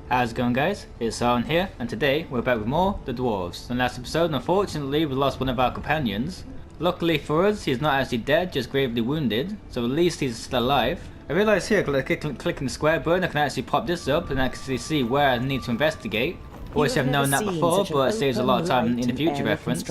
How's it going, guys? It's Aaron here, and today we're back with more The Dwarves. In the last episode, unfortunately, we lost one of our companions. Luckily for us, he's not actually dead, just gravely wounded, so at least he's still alive. I realised here, clicking the square button, I can actually pop this up and actually see where I need to investigate. Of course, I've known that before, but it saves a lot of time in the future reference.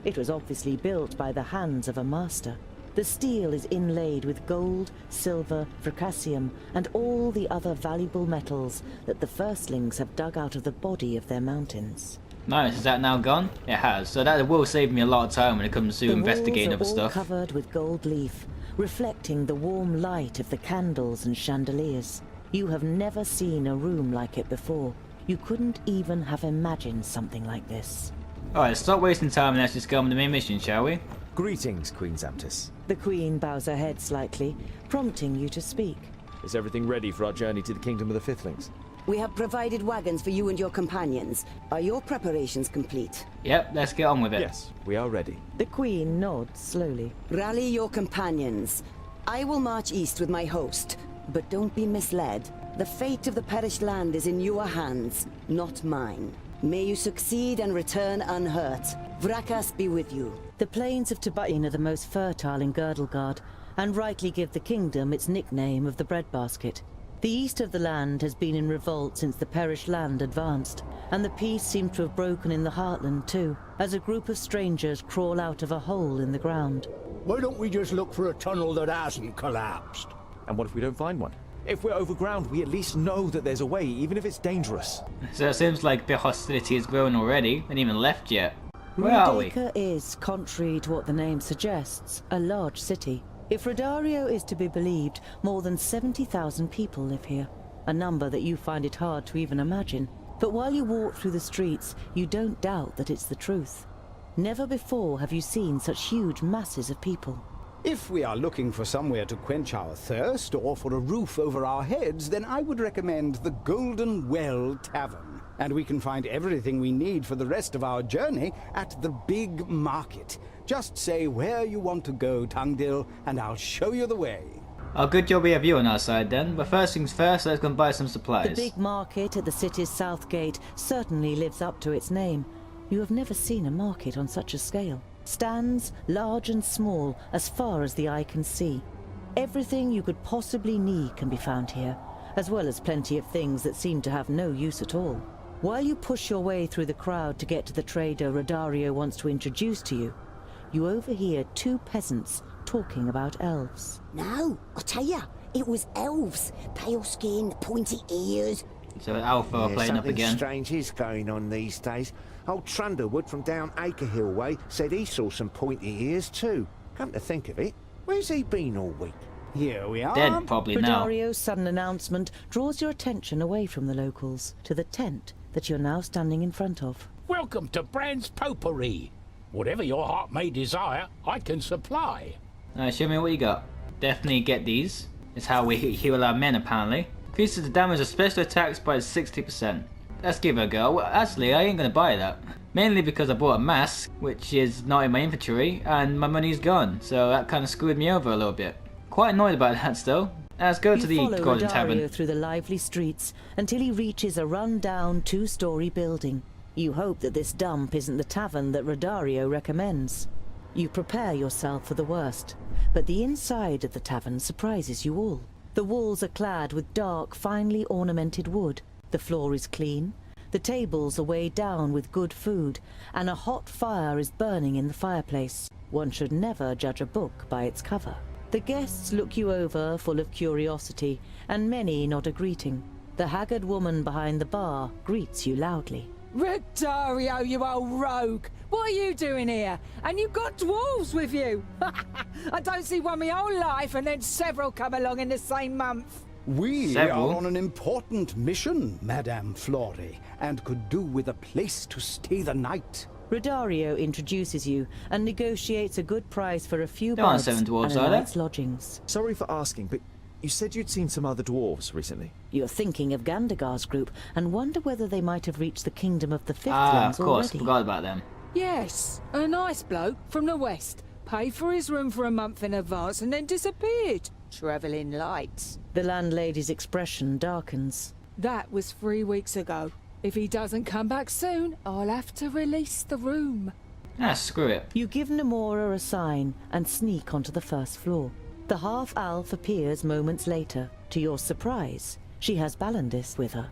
It was obviously built by the hands of a master. The steel is inlaid with gold, silver, fracassium, and all the other valuable metals that the firstlings have dug out of the body of their mountains. Nice, is that now gone? It has, so that will save me a lot of time when it comes to investigating other stuff. The walls are all covered with gold leaf, reflecting the warm light of the candles and chandeliers. You have never seen a room like it before. You couldn't even have imagined something like this. Alright, stop wasting time and let's just go on with the main mission, shall we? Greetings, Queen Zamtis. The Queen bows her head slightly, prompting you to speak. Is everything ready for our journey to the Kingdom of the Fiflings? We have provided wagons for you and your companions. Are your preparations complete? Yep, let's get on with it. Yes, we are ready. The Queen nods slowly. Rally your companions. I will march east with my host, but don't be misled. The fate of the perished land is in your hands, not mine. May you succeed and return unhurt. Vrakas be with you. The plains of Tabain are the most fertile in Girdlegard, and rightly give the kingdom its nickname of the breadbasket. The east of the land has been in revolt since the perished land advanced, and the peace seems to have broken in the heartland too, as a group of strangers crawl out of a hole in the ground. Why don't we just look for a tunnel that hasn't collapsed? And what if we don't find one? If we're overground, we at least know that there's a way, even if it's dangerous. So it seems like the hostility is growing already, and even left yet. Where are we? Rudaka is, contrary to what the name suggests, a large city. If Rodario is to be believed, more than 70,000 people live here, a number that you find it hard to even imagine. But while you walk through the streets, you don't doubt that it's the truth. Never before have you seen such huge masses of people. If we are looking for somewhere to quench our thirst or for a roof over our heads, then I would recommend the Golden Well Tavern. And we can find everything we need for the rest of our journey at the big market. Just say where you want to go, Tungdil, and I'll show you the way. Oh, good job we have you on our side then, but first things first, let's go and buy some supplies. The big market at the city's south gate certainly lives up to its name. You have never seen a market on such a scale. Stands, large and small, as far as the eye can see. Everything you could possibly need can be found here, as well as plenty of things that seem to have no use at all. While you push your way through the crowd to get to the trader Rodario wants to introduce to you, you overhear two peasants talking about elves. No, I tell ya, it was elves. Pale skin, pointy ears. So Alpha are playing up again. Something strange is going on these days. Old Trundlewood from down Acrehill way said he saw some pointy ears too. Come to think of it, where's he been all week? Here we are. Dead probably now. Rodario's sudden announcement draws your attention away from the locals to the tent that you're now standing in front of. Welcome to Brand's Potpourri. Whatever your heart may desire, I can supply. Alright, show me what you got. Definitely get these. It's how we heal our men apparently. Increases the damage of special attacks by 60%. Let's give it a go. Well, actually, I ain't gonna buy that. Mainly because I bought a mask, which is not in my inventory, and my money's gone. So that kind of screwed me over a little bit. Quite annoyed about that still. Let's go to the Golden Tavern. You follow Rodario through the lively streets until he reaches a run-down two-story building. You hope that this dump isn't the tavern that Rodario recommends. You prepare yourself for the worst, but the inside of the tavern surprises you all. The walls are clad with dark, finely ornamented wood. The floor is clean, the tables are weighed down with good food, and a hot fire is burning in the fireplace. One should never judge a book by its cover. The guests look you over full of curiosity, and many nod a greeting. The haggard woman behind the bar greets you loudly. Rodario, you old rogue! What are you doing here? And you've got dwarves with you! I don't see one my whole life and then several come along in the same month. We Several? are on an important mission, Madame Flori, and could do with a place to stay the night. Rodario introduces you and negotiates a good price for a few There aren't beds 7 dwarves, and a are there? night's lodgings. Sorry for asking, but you said you'd seen some other dwarves recently. You're thinking of Gandagar's group and wonder whether they might have reached the kingdom of the Ah, Fiftlings of course, already. forgot about them. Yes, a nice bloke from the west. Paid for his room for a month in advance and then disappeared. Travelling lights. The landlady's expression darkens. That was 3 weeks ago. If he doesn't come back soon, I'll have to release the room. Ah, screw it. You give Namora a sign and sneak onto the first floor. The half-elf appears moments later. To your surprise, she has Balandis with her,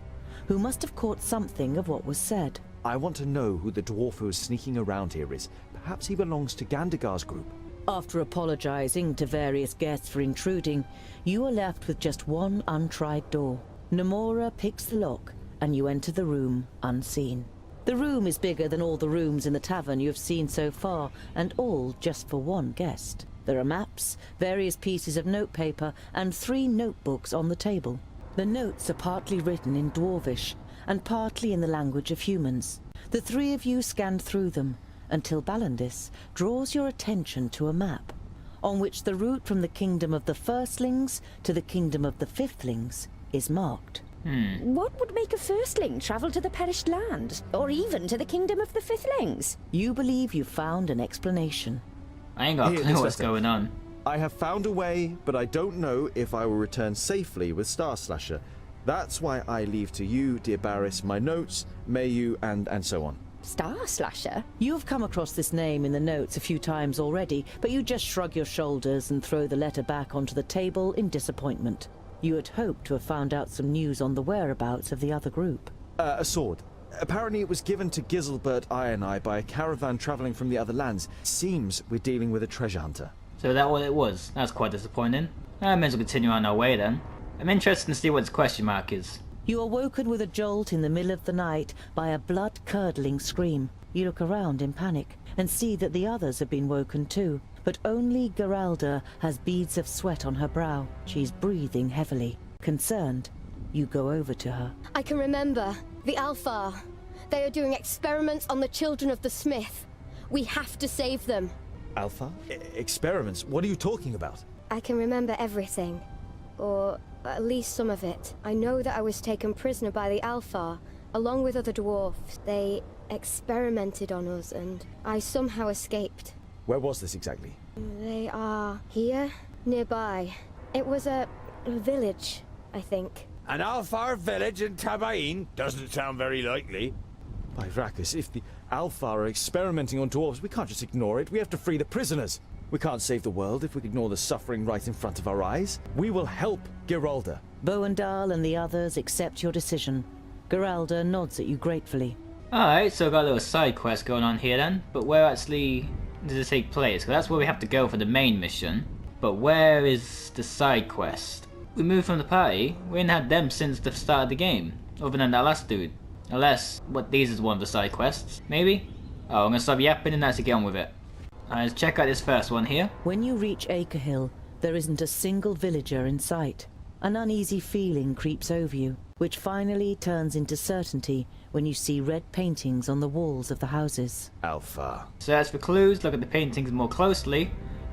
who must have caught something of what was said. I want to know who the dwarf who is sneaking around here is. Perhaps he belongs to Gandagar's group. After apologizing to various guests for intruding, you are left with just one untried door. Namora picks the lock, and you enter the room unseen. The room is bigger than all the rooms in the tavern you have seen so far, and all just for one guest. There are maps, various pieces of notepaper, and 3 notebooks on the table. The notes are partly written in Dwarvish, and partly in the language of humans. The 3 of you scan through them, until Balandis draws your attention to a map, on which the route from the kingdom of the firstlings to the kingdom of the fifthlings is marked. What would make a firstling travel to the perished land, or even to the kingdom of the fifthlings? You believe you've found an explanation. I ain't got a Here, clue this what's letter. going on. I have found a way, but I don't know if I will return safely with Star Slasher. That's why I leave to you, dear Barris, my notes, may you, and so on. Star Slasher? You have come across this name in the notes a few times already, but you just shrug your shoulders and throw the letter back onto the table in disappointment. You had hoped to have found out some news on the whereabouts of the other group. A sword. Apparently it was given to Giselbert I and I by a caravan travelling from the other lands. Seems we're dealing with a treasure hunter. So that what it was? That's quite disappointing. I may as well continue on our way then. I'm interested to see what its question mark is. You are woken with a jolt in the middle of the night by a blood-curdling scream. You look around in panic and see that the others have been woken too, but only Geralda has beads of sweat on her brow. She's breathing heavily. Concerned, you go over to her. I can remember. The Alpha. They are doing experiments on the children of the Smith. We have to save them. Alpha? Experiments? What are you talking about? I can remember everything. Or at least some of it. I know that I was taken prisoner by the Alpha, along with other dwarfs. They experimented on us, and I somehow escaped. Where was this exactly? They are here, nearby. It was a village, I think. An Alfar village in Tabain? Doesn't sound very likely. By Rakus, if the Alpha are experimenting on dwarves, we can't just ignore it. We have to free the prisoners. We can't save the world if we ignore the suffering right in front of our eyes. We will help Geralda. Boendal and the others accept your decision. Geralda nods at you gratefully. Alright, so we've got a little side quest going on here then, but where actually does it take place? Because that's where we have to go for the main mission. But where is the side quest? We moved from the party, we ain't had them since the start of the game, other than that last dude. Unless, these is one of the side quests, maybe? Oh, I'm gonna stop yapping and actually get on with it. Let's check out this first one here. When you reach Acrehill, there isn't a single villager in sight. An uneasy feeling creeps over you, which finally turns into certainty when you see red paintings on the walls of the houses. Alpha. Search for clues, look at the paintings more closely,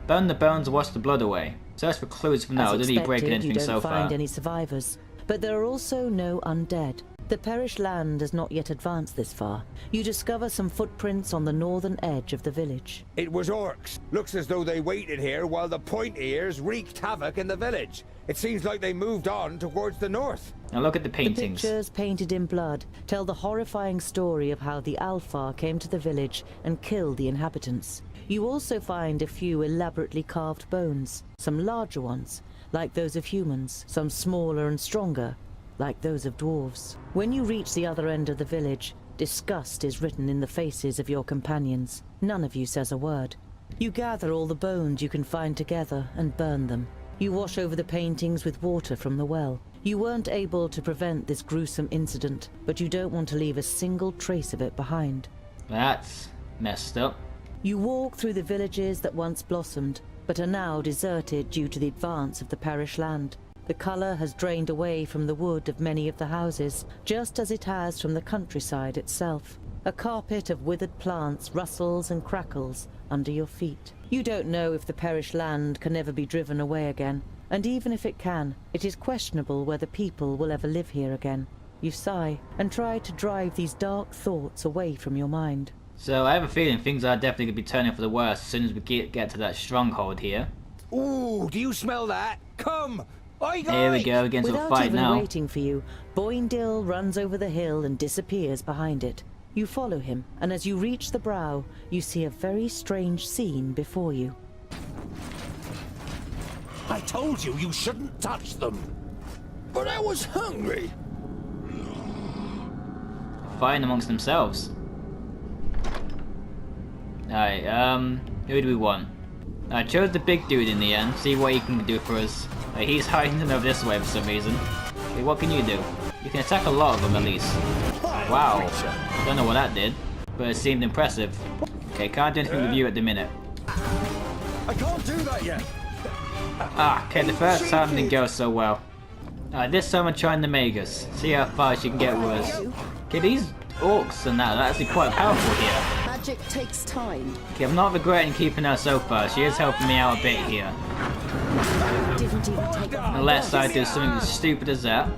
burn the bones and wash the blood away. Search for clues for now, doesn't need breaking anything you don't so far. find any survivors, but there are also no undead. The perished land has not yet advanced this far. You discover some footprints on the northern edge of the village. It was orcs. Looks as though they waited here while the pointy ears wreaked havoc in the village. It seems like they moved on towards the north. Now look at the The paintings. pictures painted in blood tell the horrifying story of how the Alpha came to the village and killed the inhabitants. You also find a few elaborately carved bones, some larger ones, like those of humans, some smaller and stronger, like those of dwarves. When you reach the other end of the village, disgust is written in the faces of your companions. None of you says a word. You gather all the bones you can find together and burn them. You wash over the paintings with water from the well. You weren't able to prevent this gruesome incident, but you don't want to leave a single trace of it behind. That's messed up. You walk through the villages that once blossomed, but are now deserted due to the advance of the parish land. The colour has drained away from the wood of many of the houses, just as it has from the countryside itself. A carpet of withered plants rustles and crackles under your feet. You don't know if the perished land can ever be driven away again, and even if it can, it is questionable whether people will ever live here again. You sigh and try to drive these dark thoughts away from your mind. So I have a feeling things are definitely going to be turning for the worse as soon as we get to that stronghold here. Ooh, do you smell that? Come! Here we go, against a Without fight even now. waiting for you, Boindil runs over the hill and disappears behind it. You follow him, and as you reach the brow, you see a very strange scene before you. I told you you shouldn't touch them. But I was hungry. Fighting amongst themselves. Alright, who do we want? I chose the big dude in the end, see what he can do for us. He's hiding over this way for some reason. Okay, what can you do? You can attack a lot of them at least. Wow, don't know what that did, but it seemed impressive. Okay, can't do anything with you at the minute. I can't do that yet. Ah, okay, the first time didn't go so well. This time I'm trying the Magus. See how far she can get with us. Okay, these orcs and that are actually quite powerful here. Magic takes time. Okay, I'm not regretting keeping her so far. She is helping me out a bit here. Didn't even take Unless I do something as stupid as that.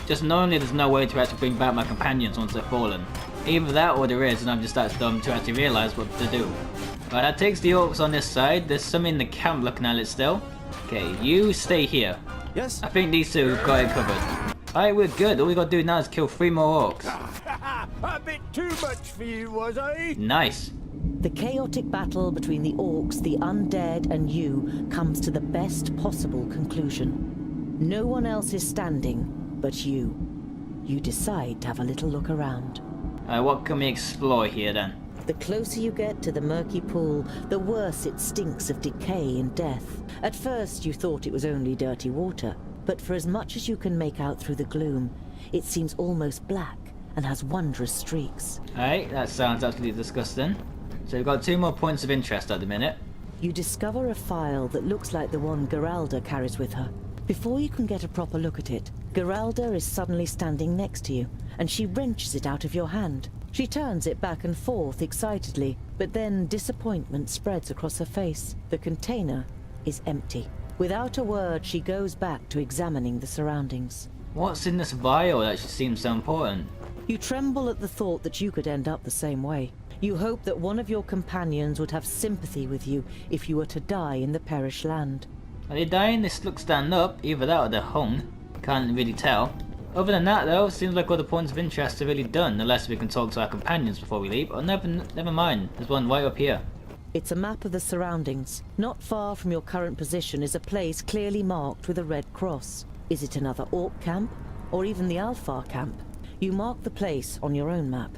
Just knowing there's no way to actually bring back my companions once they're fallen. Either that or there is, and I'm just that dumb to actually realise what to do. Right, that takes the orcs on this side. There's some in the camp looking at it still. Okay, you stay here. Yes? I think these two have got it covered. Alright, we're good. All we gotta do now is kill 3 more orcs. A bit too much for you, was I? Nice. The chaotic battle between the orcs, the undead, and you comes to the best possible conclusion. No one else is standing but you. You decide to have a little look around. Alright, what can we explore here then? The closer you get to the murky pool, the worse it stinks of decay and death. At first you thought it was only dirty water, but for as much as you can make out through the gloom, it seems almost black and has wondrous streaks. Alright, that sounds absolutely disgusting. So we've got 2 more points of interest at the minute. You discover a file that looks like the one Geralda carries with her. Before you can get a proper look at it, Geralda is suddenly standing next to you, and she wrenches it out of your hand. She turns it back and forth excitedly, but then disappointment spreads across her face. The container is empty. Without a word, she goes back to examining the surroundings. What's in this vial that seems so important? You tremble at the thought that you could end up the same way. You hope that one of your companions would have sympathy with you if you were to die in the Perish Land. Are they dying? This looks stand up. Either that or they're hung. Can't really tell. Other than that though, it seems like all the points of interest are really done, unless we can talk to our companions before we leave. Oh, never mind. There's one right up here. It's a map of the surroundings. Not far from your current position is a place clearly marked with a red cross. Is it another orc camp? Or even the Alfar camp? You mark the place on your own map.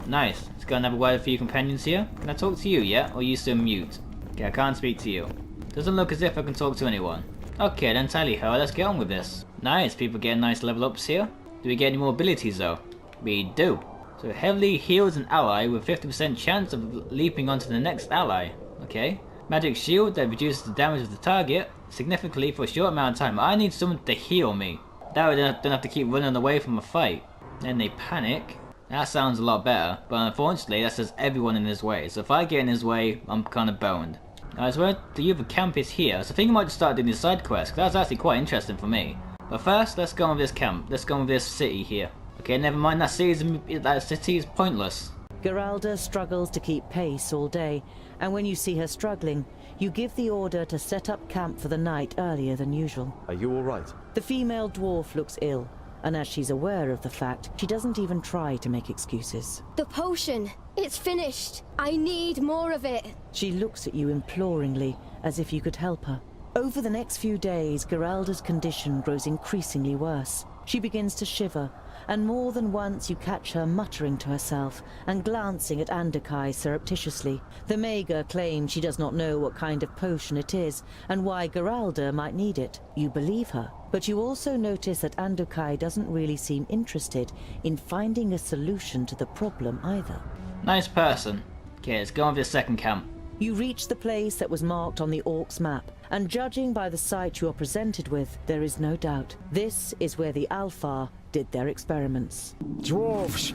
Nice. Let's go and have a word for your companions here. Can I talk to you yet? Or are you still mute? Okay, I can't speak to you. Doesn't look as if I can talk to anyone. Okay then, tally ho, let's get on with this. Nice, people getting nice level ups here. Do we get any more abilities though? We do. So heavily heals an ally with 50% chance of leaping onto the next ally. Okay. Magic shield that reduces the damage of the target significantly for a short amount of time. I need someone to heal me. That way I don't have to keep running away from a fight. Then they panic. That sounds a lot better, but unfortunately that says everyone in his way. So if I get in his way, I'm kind of boned. As well, the other camp is here, so I think I might just start doing the side quest, because that's actually quite interesting for me. But first, let's go on with this camp. Let's go on with this city here. Okay, never mind, that city is pointless. Geralda struggles to keep pace all day, and when you see her struggling, you give the order to set up camp for the night earlier than usual. Are you all right? The female dwarf looks ill, and as she's aware of the fact, she doesn't even try to make excuses. The potion! It's finished! I need more of it! She looks at you imploringly, as if you could help her. Over the next few days, Geralda's condition grows increasingly worse. She begins to shiver, and more than once you catch her muttering to herself and glancing at Andukai surreptitiously. The Maga claims she does not know what kind of potion it is, and why Geralda might need it. You believe her, but you also notice that Andukai doesn't really seem interested in finding a solution to the problem either. Nice person. Okay, let's go on with the second camp. You reach the place that was marked on the orcs' map, and judging by the sight you are presented with, there is no doubt. This is where the Alfar did their experiments. Dwarves!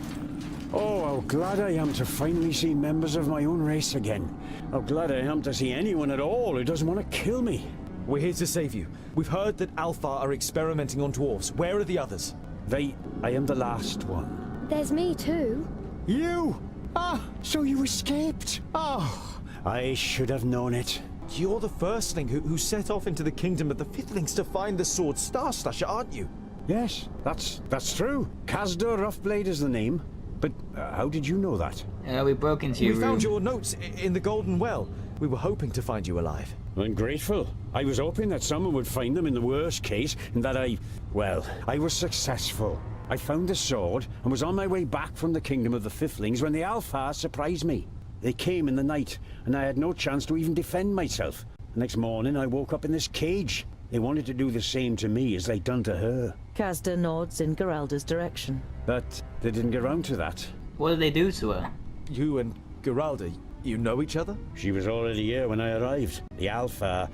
Oh, how glad I am to finally see members of my own race again. How glad I am to see anyone at all who doesn't want to kill me. We're here to save you. We've heard that Alfar are experimenting on dwarves. Where are the others? I am the last one. There's me too. You! Ah, so you escaped? Oh, I should have known it. You're the firstling who set off into the kingdom of the Fithlings to find the sword Star Slasher, aren't you? Yes, that's true. Kazda Roughblade is the name. But how did you know that? We broke into your room. We found your notes in the Golden Well. We were hoping to find you alive. I'm grateful. I was hoping that someone would find them in the worst case, and that I was successful. I found the sword and was on my way back from the kingdom of the Fiflings when the Alpha surprised me. They came in the night, and I had no chance to even defend myself. The next morning, I woke up in this cage. They wanted to do the same to me as they'd done to her. Kazda nods in Geralda's direction. But they didn't get round to that. What did they do to her? You and Geralda, you know each other? She was already here when I arrived. The Alpha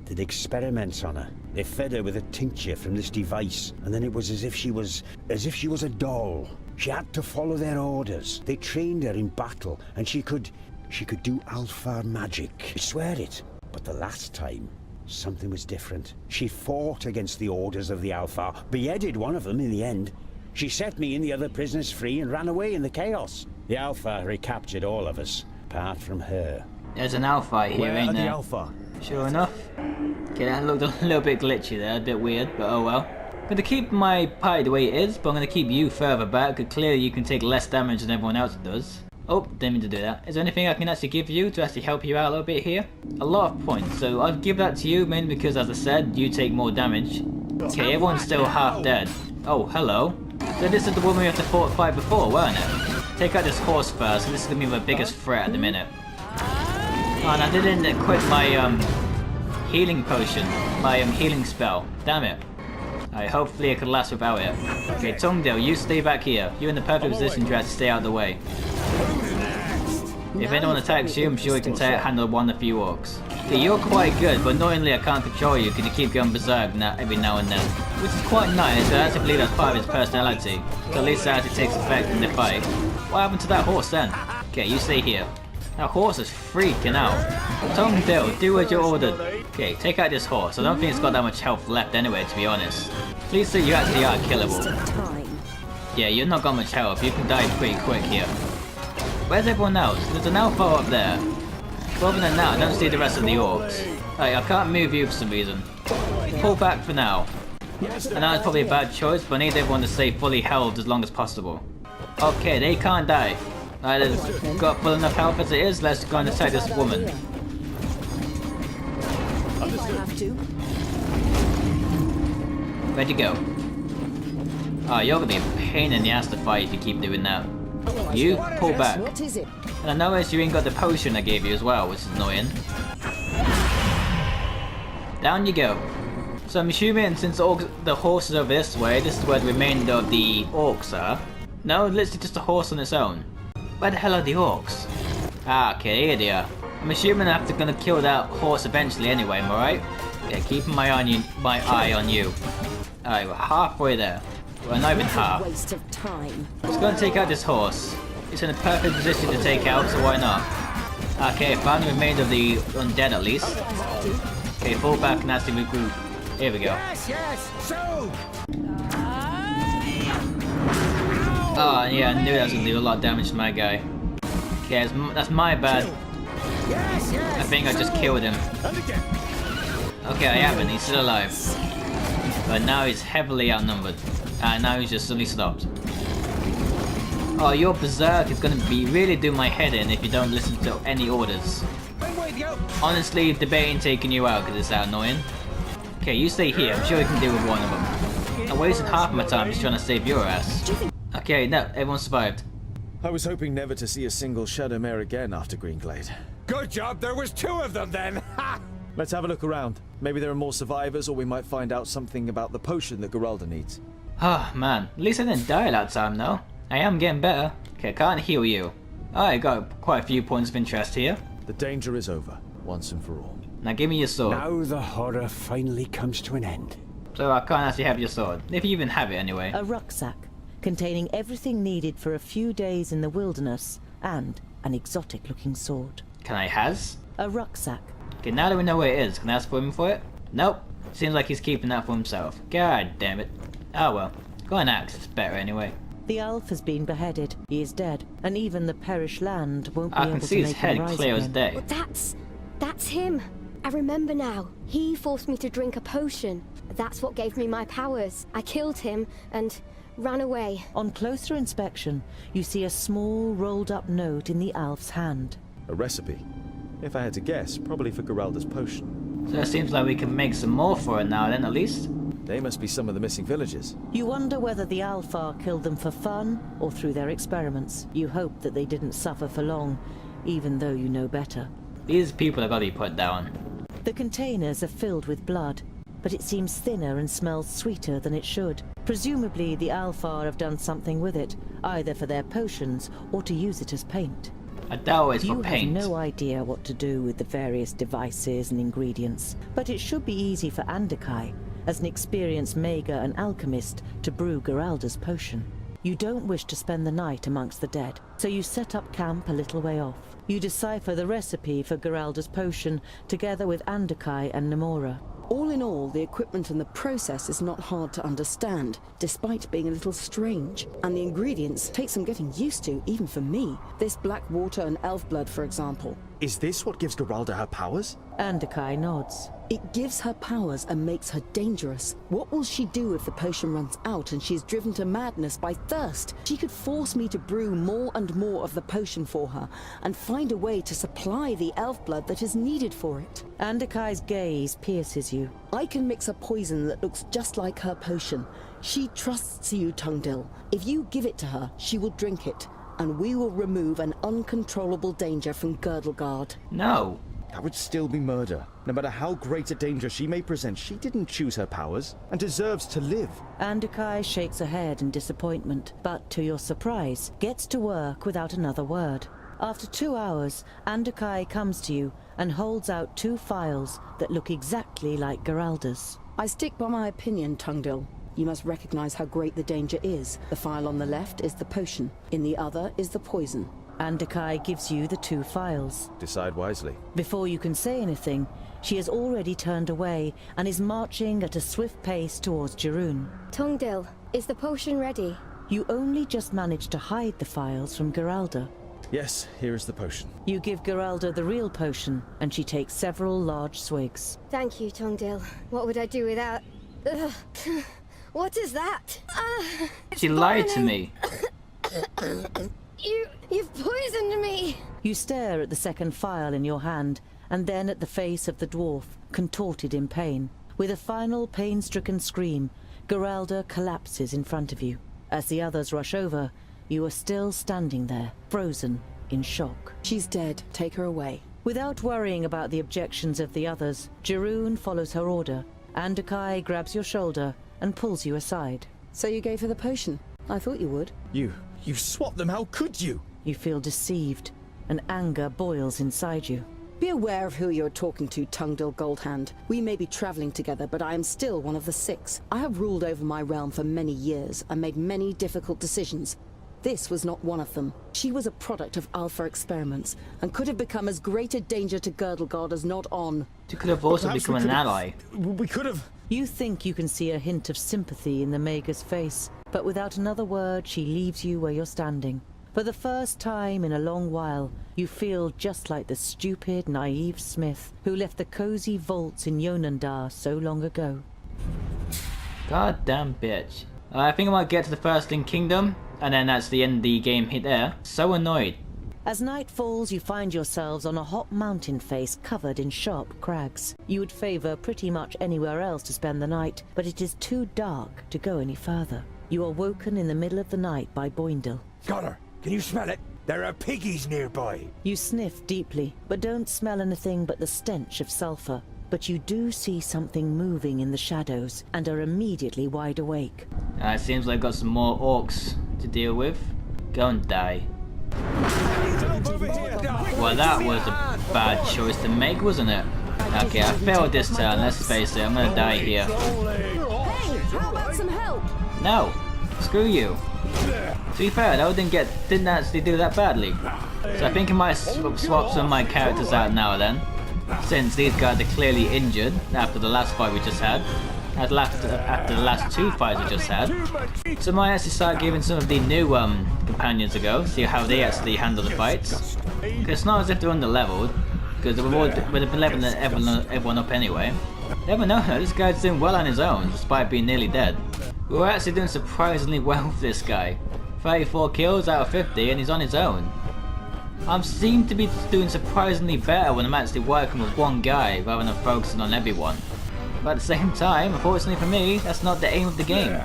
did experiments on her. They fed her with a tincture from this device, and then it was as if she was a doll. She had to follow their orders. They trained her in battle, and she could do Alpha magic. I swear it. But the last time, something was different. She fought against the orders of the Alpha, beheaded one of them in the end. She set me and the other prisoners free and ran away in the chaos. The Alpha recaptured all of us, apart from her. There's an Alpha here, Where ain't are there? the Alpha? Sure enough. Okay, that looked a little bit glitchy there, a bit weird, but oh well. I'm going to keep my party the way it is, but I'm going to keep you further back, because clearly you can take less damage than everyone else does. Oh, didn't mean to do that. Is there anything I can actually give you to actually help you out a little bit here? A lot of points, so I'll give that to you mainly because, as I said, you take more damage. Okay, everyone's still half dead. Oh, hello. So this is the woman we have to fight before, weren't it? Take out this horse first, and this is going to be my biggest threat at the minute. Oh, and I didn't equip my healing potion, my healing spell. Damn it. Alright, hopefully it could last without it. Okay, Tungdale, you stay back here. You're in the perfect position to have to stay out of the way. If anyone attacks you, I'm sure you can handle one of a few orcs. Okay, you're quite good, but annoyingly I can't control you because you keep going berserk every now and then. Which is quite nice, I actually believe that's part of his personality. So at least that actually takes effect in the fight. What happened to that horse then? Okay, you stay here. That horse is freaking out. Tungdale, do what you're ordered. Okay, take out this horse. I don't think it's got that much health left anyway, to be honest. Please say you actually are killable. Yeah, you've not got much health. You can die pretty quick here. Where's everyone else? There's an Alpha up there. But other than that, I don't see the rest of the orcs. Hey, I can't move you for some reason. Pull back for now. I know it's probably a bad choice, but I need everyone to stay fully held as long as possible. Okay, they can't die. They've got full enough health as it is. Let's go and attack this woman. Where'd you go? Oh, you're gonna be a pain in the ass to fight if you keep doing that. You pull back. And I noticed you ain't got the potion I gave you as well, which is annoying. Down you go. So I'm assuming since the horse is over this way, this is where the remainder of the orcs are. No, literally just a horse on its own. Where the hell are the orcs? Ah, okay, here they are. I'm assuming I have to gonna kill that horse eventually anyway, am I right? Okay, keeping my eye on you. Alright, we're halfway there. Well, not even half. Waste of time. Just gonna take out this horse. It's in a perfect position to take out, so why not? Okay, found the remainder of the undead at least. Okay, fall back and actually regroup. Here we go. Oh yeah, I knew that was gonna do a lot of damage to my guy. Okay, that's my bad. I think I just killed him. Okay, I haven't, he's still alive. But now he's heavily outnumbered. And now he's just suddenly stopped. Oh, your berserk is gonna really do my head in if you don't listen to any orders. Honestly, debating taking you out because it's that annoying. Okay, you stay here, I'm sure you can deal with one of them. I wasted half my time just trying to save your ass. Okay, no, everyone survived. I was hoping never to see a single Shadowmare again after Greenglade. Good job, there was 2 of them then! Let's have a look around. Maybe there are more survivors, or we might find out something about the potion that Geralda needs. Oh man, at least I didn't die that time though. I am getting better. Okay, I can't heal you. I got quite a few points of interest here. The danger is over, once and for all. Now give me your sword. Now the horror finally comes to an end. So I can't actually have your sword, if you even have it anyway. A rucksack containing everything needed for a few days in the wilderness and an exotic-looking sword. Can I has? A rucksack. Okay, now that we know where it is, can I ask for him for it? Nope. Seems like he's keeping that for himself. God damn it. Oh well. Go and axe, it's better anyway. The elf has been beheaded. He is dead, and even the perished land won't be able to make him rise again. I can see his head clear as day. Well, that's him. I remember now. He forced me to drink a potion. That's what gave me my powers. I killed him and ran away. On closer inspection, you see a small rolled-up note in the elf's hand. A recipe. If I had to guess, probably for Geralda's potion. So it seems like we can make some more for it now then, at least. They must be some of the missing villagers. You wonder whether the Alfar killed them for fun or through their experiments. You hope that they didn't suffer for long, even though you know better. These people are gotta be put down. The containers are filled with blood, but it seems thinner and smells sweeter than it should. Presumably the Alfar have done something with it, either for their potions or to use it as paint. I doubt it's for You paint. have no idea what to do with the various devices and ingredients, but it should be easy for Andakai, as an experienced mager and alchemist, to brew Geralda's potion. You don't wish to spend the night amongst the dead, so you set up camp a little way off. You decipher the recipe for Geralda's potion together with Andakai and Namora. All in all, the equipment and the process is not hard to understand, despite being a little strange. And the ingredients take some getting used to, even for me. This black water and elf blood, for example. Is this what gives Geralda her powers? Andakai nods. It gives her powers and makes her dangerous. What will she do if the potion runs out and she is driven to madness by thirst? She could force me to brew more and more of the potion for her and find a way to supply the elf blood that is needed for it. Andakai's gaze pierces you. I can mix a poison that looks just like her potion. She trusts you, Tungdil. If you give it to her, she will drink it, and we will remove an uncontrollable danger from Girdlegard. No. That would still be murder. No matter how great a danger she may present, she didn't choose her powers and deserves to live. Andakai shakes her head in disappointment, but to your surprise, gets to work without another word. After 2 hours, Andakai comes to you and holds out 2 files that look exactly like Geralda's. I stick by my opinion, Tungdil. You must recognize how great the danger is. The file on the left is the potion. In the other is the poison. Andakai gives you the 2 files. Decide wisely. Before you can say anything, she has already turned away and is marching at a swift pace towards Jeroen. Tungdil, is the potion ready? You only just managed to hide the files from Geralda. Yes, here is the potion. You give Geralda the real potion, and she takes several large swigs. Thank you, Tungdil. What would I do without... Ugh. What is that? She lied to me. You've poisoned me! You stare at the second file in your hand, and then at the face of the dwarf, contorted in pain. With a final pain-stricken scream, Geralda collapses in front of you. As the others rush over, you are still standing there, frozen, in shock. She's dead. Take her away. Without worrying about the objections of the others, Jeroen follows her order. Andakai grabs your shoulder and pulls you aside. So you gave her the potion? I thought you would. You swapped them, how could you? You feel deceived, and anger boils inside you. Be aware of who you're talking to, Tungdil Goldhand. We may be traveling together, but I am still one of the 6. I have ruled over my realm for many years and made many difficult decisions. This was not one of them. She was a product of Alpha experiments and could have become as great a danger to Girdlegard as not on. She could have also become an ally. We could have... You think you can see a hint of sympathy in the Mager's face, but without another word she leaves you where you're standing. For the first time in a long while, you feel just like the stupid, naive Smith who left the cozy vaults in Yonandar so long ago. Goddamn bitch. I think I might get to the Firstling Kingdom, and then that's the end of the game hit there. So annoyed. As night falls, you find yourselves on a hot mountain face covered in sharp crags. You would favor pretty much anywhere else to spend the night, but it is too dark to go any further. You are woken in the middle of the night by Boindle. Got her. Can you smell it? There are piggies nearby. You sniff deeply, but don't smell anything but the stench of sulfur. But you do see something moving in the shadows and are immediately wide awake. It seems like I've got some more orcs to deal with. Go and die. Well, that was a bad choice to make, wasn't it? Okay, I failed this turn, let's face it, I'm gonna die here. Hey, how about some help? No! Screw you. To be fair though, didn't actually do that badly. So I think I might swap some of my characters out now then. Since these guys are clearly injured after the last fight we just had. After the last 2 fights we just had. So I might actually start giving some of the new companions a go, see how they actually handle the fights. Because it's not as if they're under leveled. because we'd have been leveling everyone up anyway. Never know though, this guy's doing well on his own, despite being nearly dead. We're actually doing surprisingly well with this guy. 34 kills out of 50 and he's on his own. I seem to be doing surprisingly better when I'm actually working with one guy rather than focusing on everyone. But at the same time, unfortunately for me, that's not the aim of the game.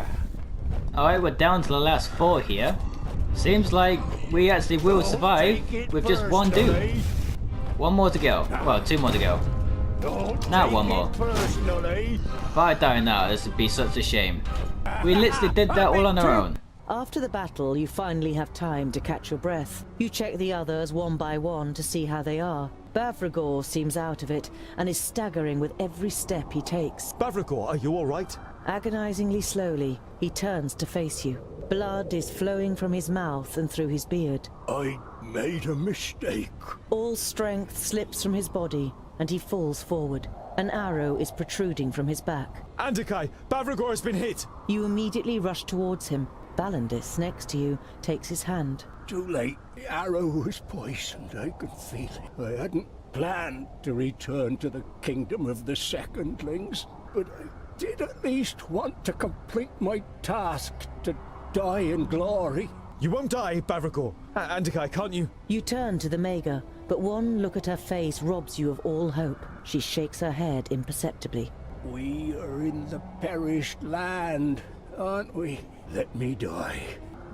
Alright, we're down to the last 4 here. Seems like we actually will survive with just one dude. 1 more to go. Well, 2 more to go. Now 1 more. If I die now, this would be such a shame. We literally did that all on our own. After the battle, you finally have time to catch your breath. You check the others one by one to see how they are. Bavragor seems out of it and is staggering with every step he takes. Bavragor, are you all right? Agonizingly slowly, he turns to face you. Blood is flowing from his mouth and through his beard. I made a mistake. All strength slips from his body and he falls forward. An arrow is protruding from his back. Andakai, Bavragor has been hit! You immediately rush towards him. Balandis, next to you, takes his hand. Too late. The arrow was poisoned. I could feel it. I hadn't planned to return to the kingdom of the Secondlings, but I did at least want to complete my task to die in glory. You won't die, Bavragor. Andakai, can't you? You turn to the Maga, but one look at her face robs you of all hope. She shakes her head imperceptibly. We are in the perished land, aren't we? Let me die.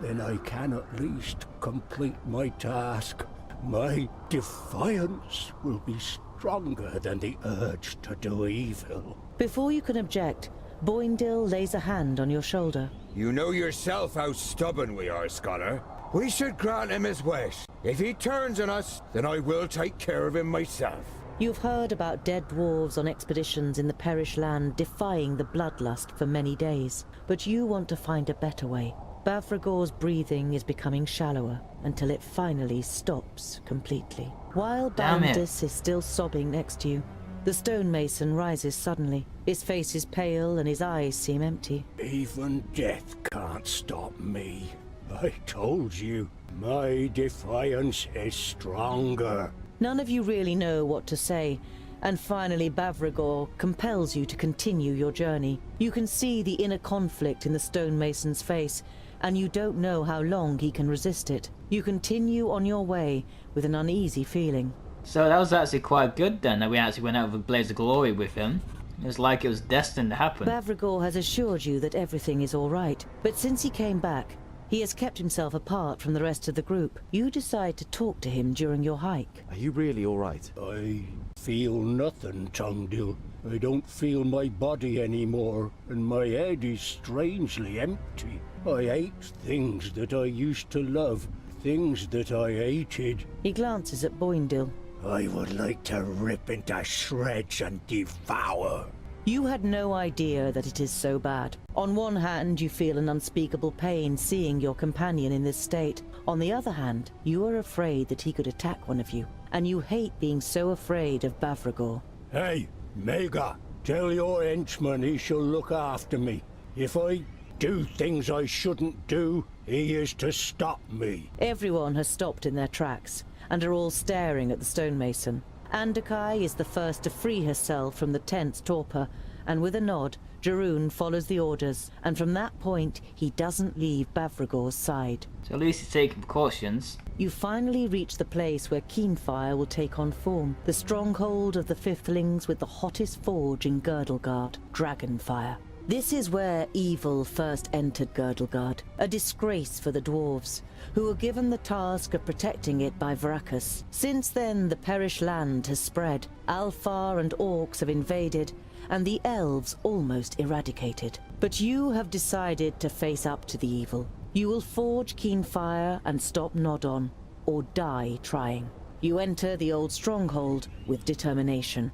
Then I can at least complete my task. My defiance will be stronger than the urge to do evil. Before you can object, Boindil lays a hand on your shoulder. You know yourself how stubborn we are, Scholar. We should grant him his wish. If he turns on us, then I will take care of him myself. You've heard about dead dwarves on expeditions in the Perish Land defying the bloodlust for many days, but you want to find a better way. Bavragor's breathing is becoming shallower until it finally stops completely. While Balandis is still sobbing next to you, the stonemason rises suddenly. His face is pale and his eyes seem empty. Even death can't stop me. I told you, my defiance is stronger. None of you really know what to say, and finally Bavragor compels you to continue your journey. You can see the inner conflict in the stonemason's face, and you don't know how long he can resist it. You continue on your way with an uneasy feeling. So that was actually quite good then, that we actually went out with a blaze of glory with him. It was like it was destined to happen. Bavragor has assured you that everything is all right, but since he came back, he has kept himself apart from the rest of the group. You decide to talk to him during your hike. Are you really all right? I feel nothing, Tungdil. I don't feel my body anymore, and my head is strangely empty. I hate things that I used to love, things that I hated. He glances at Boindil. I would like to rip into shreds and devour. You had no idea that it is so bad. On one hand, you feel an unspeakable pain seeing your companion in this state. On the other hand, you are afraid that he could attack one of you, and you hate being so afraid of Bavragor. Hey, Mega, tell your henchman he shall look after me. If I do things I shouldn't do, he is to stop me. Everyone has stopped in their tracks, and are all staring at the stonemason. Andakai is the first to free herself from the tense torpor, and with a nod, Jeroen follows the orders, and from that point, he doesn't leave Bavragor's side. So at least he's taking precautions. You finally reach the place where Keenfire will take on form, the stronghold of the Fifthlings with the hottest forge in Girdlegard, Dragonfire. This is where evil first entered Girdlegard, a disgrace for the dwarves, who were given the task of protecting it by Vrakas. Since then, the Perish Land has spread, Alfar and Orcs have invaded, and the elves almost eradicated. But you have decided to face up to the evil. You will forge Keenfire and stop Nodon, or die trying. You enter the old stronghold with determination.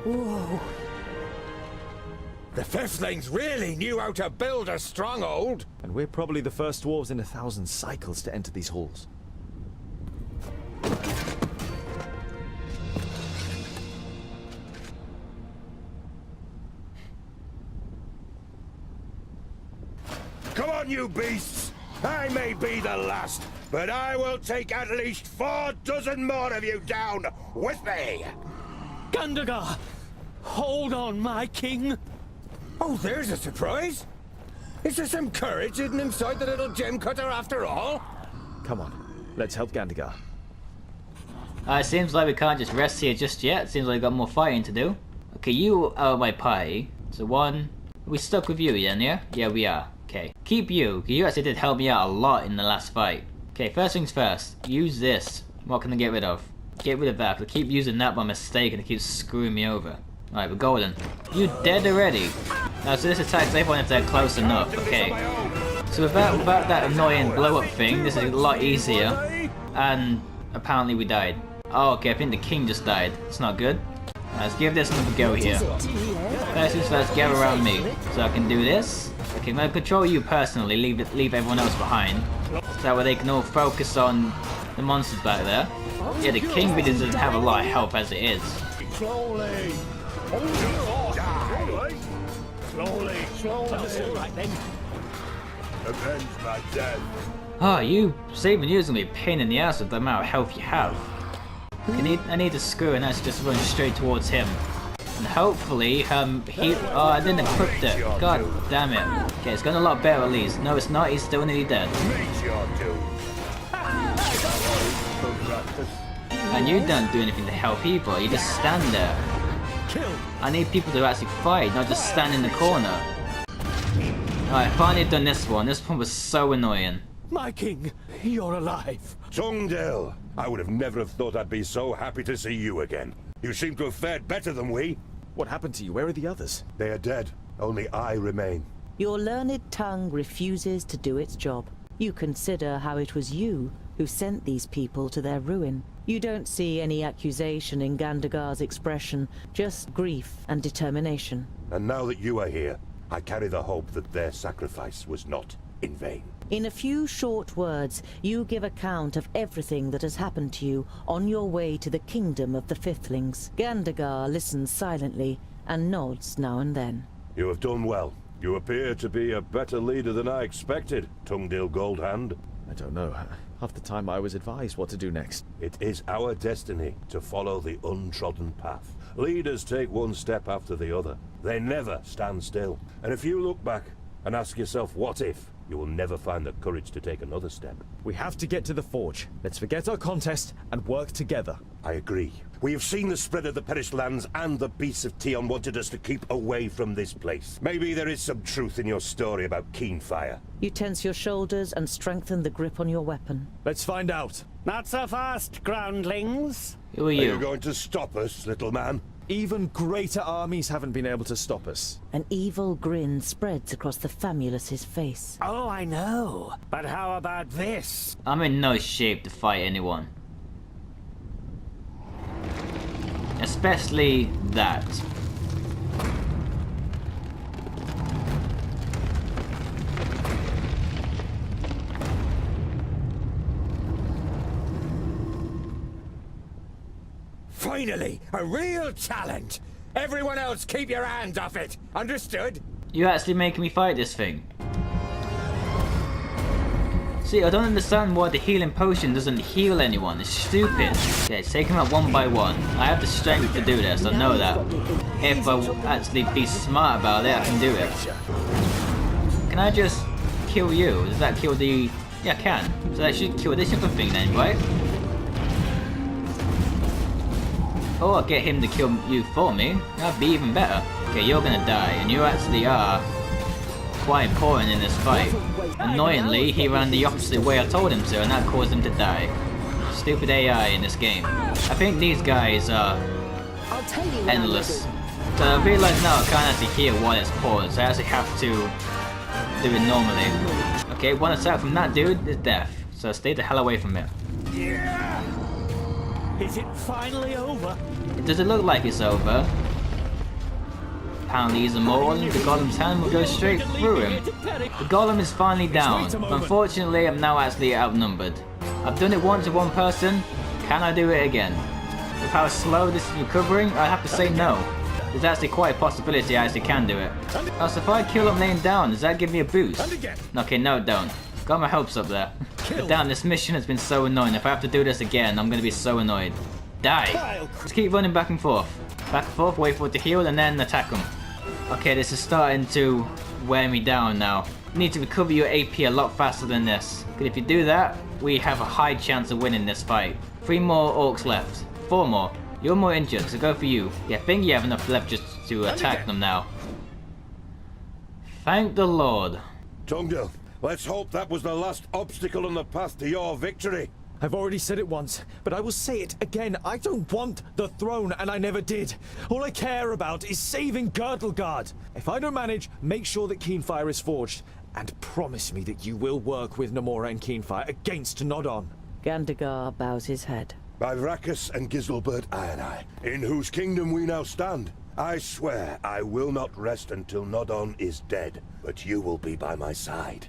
Whoa. The Fifthlings really knew how to build a stronghold. And we're probably the first dwarves in 1,000 cycles to enter these halls. on, you beasts! I may be the last, but I will take at least 4 dozen more of you down with me! Gandagar! Hold on, my king! Oh, there's a surprise! Is there some courage hidden inside the little gem cutter after all? Come on, let's help Gandagar. It seems like we can't just rest here just yet. Seems like we've got more fighting to do. Okay, you are my party. So one... Are we stuck with you then, yeah? Yeah, we are. Okay. Keep you. You actually did help me out a lot in the last fight. Okay, first things first. Use this. What can I get rid of? Get rid of that, 'cause I keep using that by mistake and it keeps screwing me over. Alright, we're golden. You dead already? So this attacks everyone if they're close enough. Okay. So without that annoying blow-up thing, this is a lot easier. And apparently we died. Oh, okay, I think the king just died. It's not good. Let's give this another go here. First things first, get around me. So I can do this. Okay, I'm going to control you personally, leave everyone else behind. So that way they can all focus on the monsters back there. Yeah, the king really doesn't have a lot of health as it is. Slowly! Slowly! Alright then. Avenge my death. Oh, you saving you is going to be a pain in the ass with the amount of health you have. I need to screw and that's just run straight towards him. And hopefully, I didn't equip it. God damn it. Okay, it's going a lot better at least. No, it's not. He's still nearly dead. And you don't do anything to help either. You just stand there. I need people to actually fight, not just stand in the corner. Alright, finally done this one. This one was so annoying. My king, you're alive. Tungdil, I would have never have thought I'd be so happy to see you again. You seem to have fared better than we. What happened to you? Where are the others? They are dead. Only I remain. Your learned tongue refuses to do its job. You consider how it was you who sent these people to their ruin. You don't see any accusation in Gandagar's expression, just grief and determination. And now that you are here, I carry the hope that their sacrifice was not in vain. In a few short words, you give account of everything that has happened to you on your way to the kingdom of the Fifthlings. Gandagar listens silently and nods now and then. You have done well. You appear to be a better leader than I expected, Tungdil Goldhand. I don't know. Half the time I was advised what to do next. It is our destiny to follow the untrodden path. Leaders take one step after the other. They never stand still. And if you look back and ask yourself what if, you will never find the courage to take another step. We have to get to the forge. Let's forget our contest and work together. I agree. We have seen the spread of the perished lands, and the beasts of Tion wanted us to keep away from this place. Maybe there is some truth in your story about Keenfire. You tense your shoulders and strengthen the grip on your weapon. Let's find out. Not so fast, groundlings. Who are you? Are you going to stop us, little man? Even greater armies haven't been able to stop us. An evil grin spreads across the Famulous's face. Oh, I know. But how about this? I'm in no shape to fight anyone. Especially that. Finally, a real challenge! Everyone else keep your hands off it! Understood? You're actually making me fight this thing. See, I don't understand why the healing potion doesn't heal anyone. It's stupid. Okay, take them out one by one. I have the strength to do this, I know that. If I actually be smart about it, I can do it. Can I just kill you? Does that kill the... Yeah, I can. So that should kill this other thing then, right? Or I'll get him to kill you for me. That'd be even better. Okay, you're gonna die, and you actually are quite important in this fight. Annoyingly, he ran the opposite way I told him to, and that caused him to die. Stupid AI in this game. I think these guys are endless. So I realize now I can't actually hear while it's paused, so I actually have to do it normally. Okay, one attack from that dude is death, so stay the hell away from it. Yeah! Is it finally over? Does it look like it's over? Apparently he's immortal and the golem's hand will go straight through him. The golem is finally down. Unfortunately, I'm now actually outnumbered. I've done it once with one person. Can I do it again? With how slow this is recovering, I have to say no. there's actually quite a possibility I actually can do it. Oh, so if I kill up laying down, does that give me a boost? Okay, no it don't. Got my hopes up there. But damn, this mission has been so annoying. If I have to do this again, I'm gonna be so annoyed. Die! Just keep running back and forth. Back and forth, wait for it to heal, and then attack them. Okay, this is starting to wear me down now. You need to recover your AP a lot faster than this. Because if you do that, we have a high chance of winning this fight. 3 more orcs left. 4 more. You're more injured, so go for you. Yeah, I think you have enough left just to attack them now. Thank the Lord. Tungdil, let's hope that was the last obstacle on the path to your victory. I've already said it once, but I will say it again. I don't want the throne, and I never did. All I care about is saving Girdlegard. If I don't manage, make sure that Keenfire is forged, and promise me that you will work with Namora and Keenfire against Nodon. Gandagar bows his head. By Vrakas and Giselbert I, in whose kingdom we now stand, I swear I will not rest until Nodon is dead, but you will be by my side.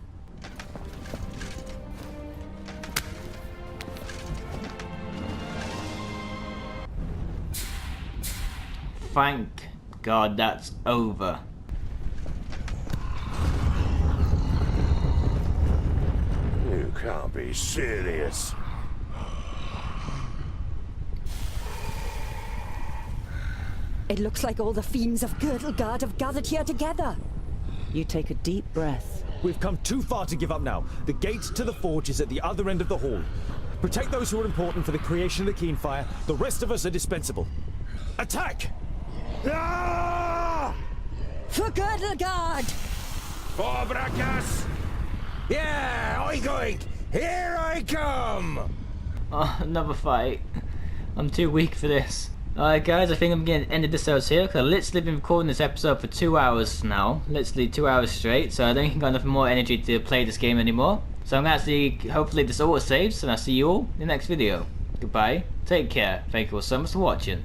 Thank God that's over. You can't be serious. It looks like all the fiends of Girdlegard have gathered here together. You take a deep breath. We've come too far to give up now. The gate to the forge is at the other end of the hall. Protect those who are important for the creation of the Keenfire. The rest of us are dispensable. Attack! Ah! For Girdlegard! For Vrakas! Yeah, oink! Here I come! Oh, another fight. I'm too weak for this. Alright guys, I think I'm going to end this episode here, because I've literally been recording this episode for 2 hours now. Literally 2 hours straight, so I don't think I've got enough more energy to play this game anymore. So I'm going to actually, hopefully this auto saves, and I'll see you all in the next video. Goodbye, take care, thank you all so much for watching.